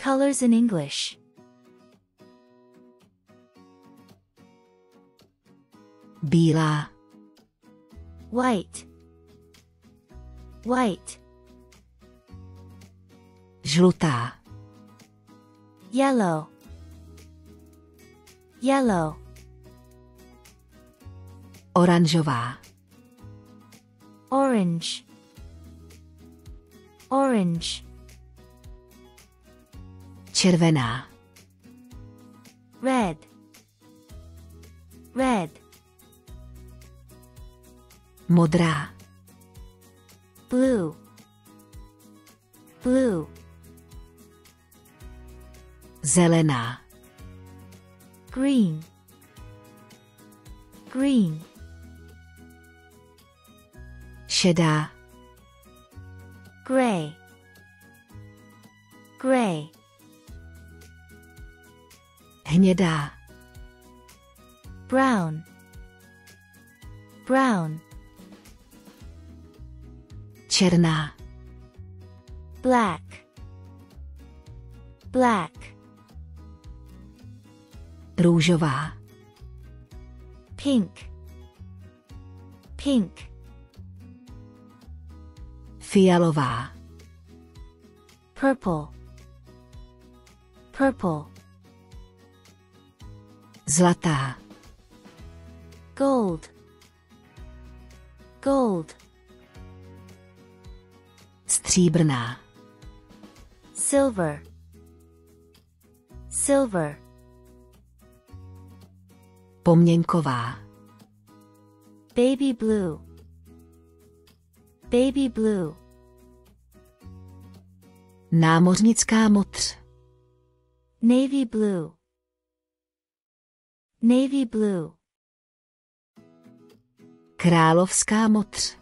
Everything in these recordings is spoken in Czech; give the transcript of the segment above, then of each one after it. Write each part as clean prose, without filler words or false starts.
Colors in English. Bílá. White. White. Žlutá. Yellow. Yellow. Oranžová. Orange. Orange. Červená. Red. Red. Modrá. Blue. Blue. Zelená. Green. Green. Šedá. Gray. Gray. Hnědá. Brown. Brown. Černá. Black. Black. Růžová. Pink. Pink. Fialová. Purple. Purple. Zlatá. Gold. Gold. Stříbrná. Silver. Silver. Poměňková. Baby blue. Baby blue. Námořnická modř. Navy blue. Navy blue. Královská modř.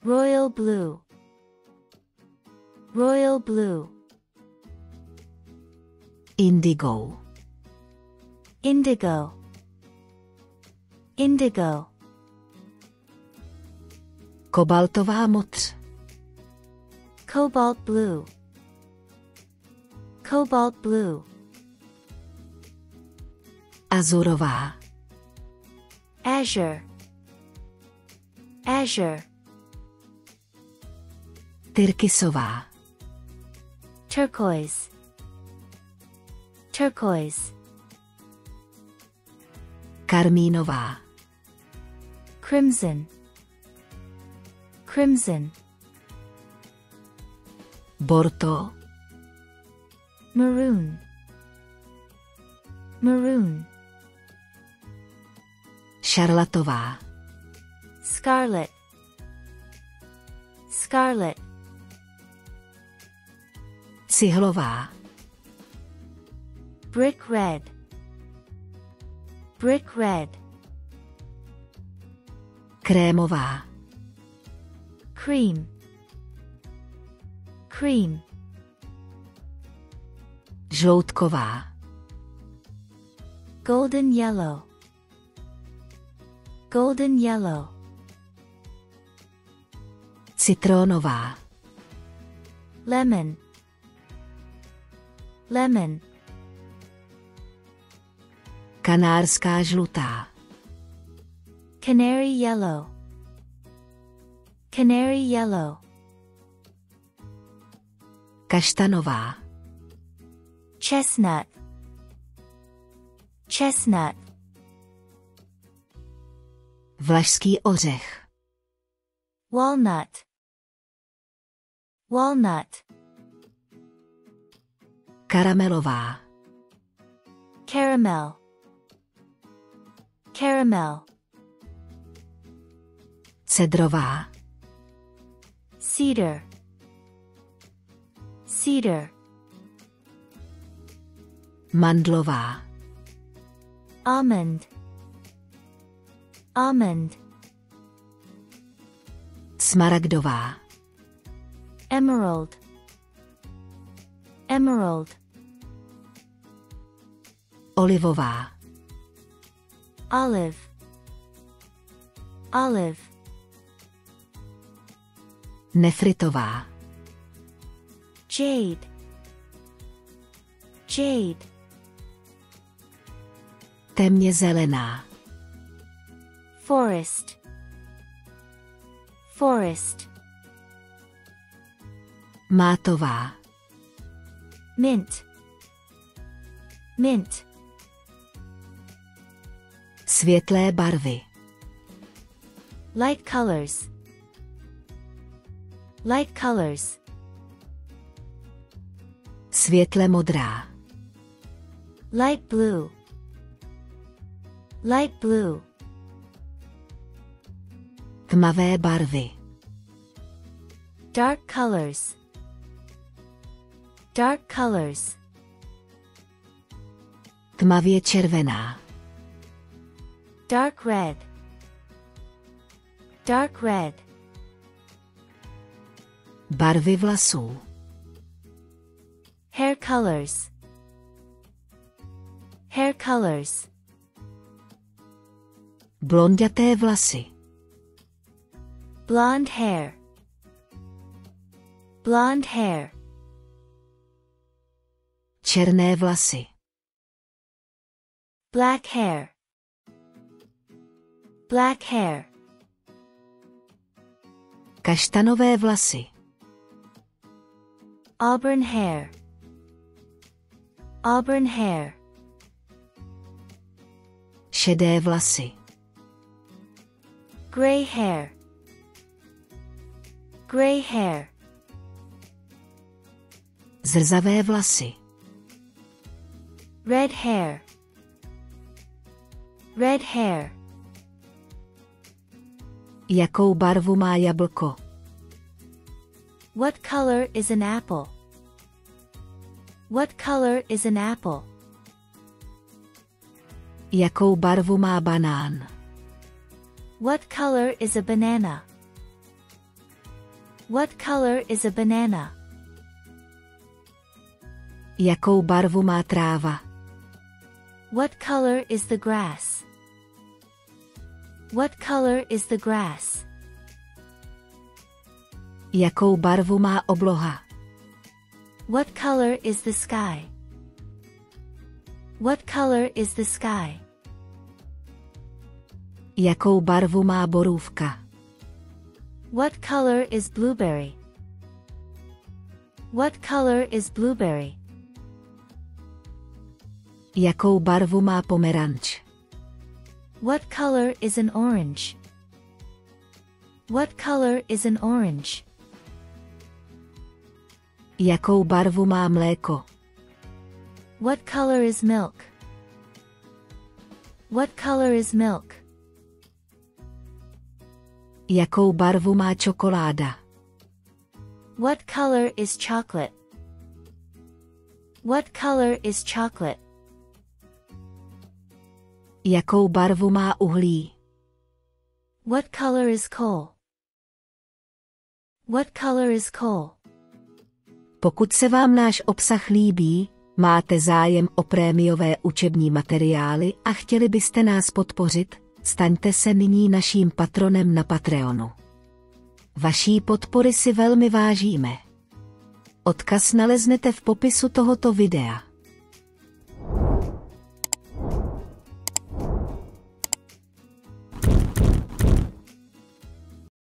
Royal blue. Royal blue. Indigo. Indigo. Indigo. Kobaltová modř. Cobalt blue. Cobalt blue. Azurová. Azure. Azure. Tyrkysová. Turquoise. Turquoise. Karmínová. Crimson. Crimson. Borto. Maroon. Maroon. Šarlatová. Scarlet. Scarlet. Cihlová. Brick red. Brick red. Krémová. Cream. Cream. Žloutková. Golden yellow. Golden yellow. Citronová. Lemon. Lemon. Kanárská žlutá. Canary yellow. Canary yellow. Kaštanová. Chestnut. Chestnut. Vlašský ořech. Walnut. Walnut. Karamelová. Caramel. Caramel. Cedrová. Cedar. Cedar. Mandlová. Almond. Almond. Smaragdová. Emerald. Emerald. Olivová. Olive. Olive. Nefritová. Jade. Jade. Temně zelená. Forest. Forest. Mátová. Mint. Mint. Světlé barvy. Light colors. Light colors. Světle modrá. Light blue. Light blue. Tmavé barvy. Dark colors. Dark colors. Tmavě červená. Dark red. Dark red. Barvy vlasů. Hair colors. Hair colors. Blonďaté vlasy. Blonde hair. Blonde hair. Černé vlasy. Black hair. Black hair. Kaštanové vlasy. Auburn hair. Auburn hair. Šedé vlasy. Gray hair. Gray hair. Zrzavé vlasy. Red hair. Red hair. Jakou barvu má jablko? What color is an apple? What color is an apple? Jakou barvu má banán? What color is a banana? What color is a banana? Jakou barvu má tráva? What color is the grass? What color is the grass? Jakou barvu má obloha? What color is the sky? What color is the sky? Jakou barvu má borůvka? What color is blueberry? What color is blueberry? Jakou barvu má pomeranč? What color is an orange? What color is an orange? Jakou barvu má mléko? What color is milk? What color is milk? Jakou barvu má čokoláda? What color is chocolate? What color is chocolate? Jakou barvu má uhlí? What color is coal? What color is coal? Pokud se vám náš obsah líbí, máte zájem o prémiové učební materiály a chtěli byste nás podpořit, staňte se nyní naším patronem na Patreonu. Vaší podpory si velmi vážíme. Odkaz naleznete v popisu tohoto videa.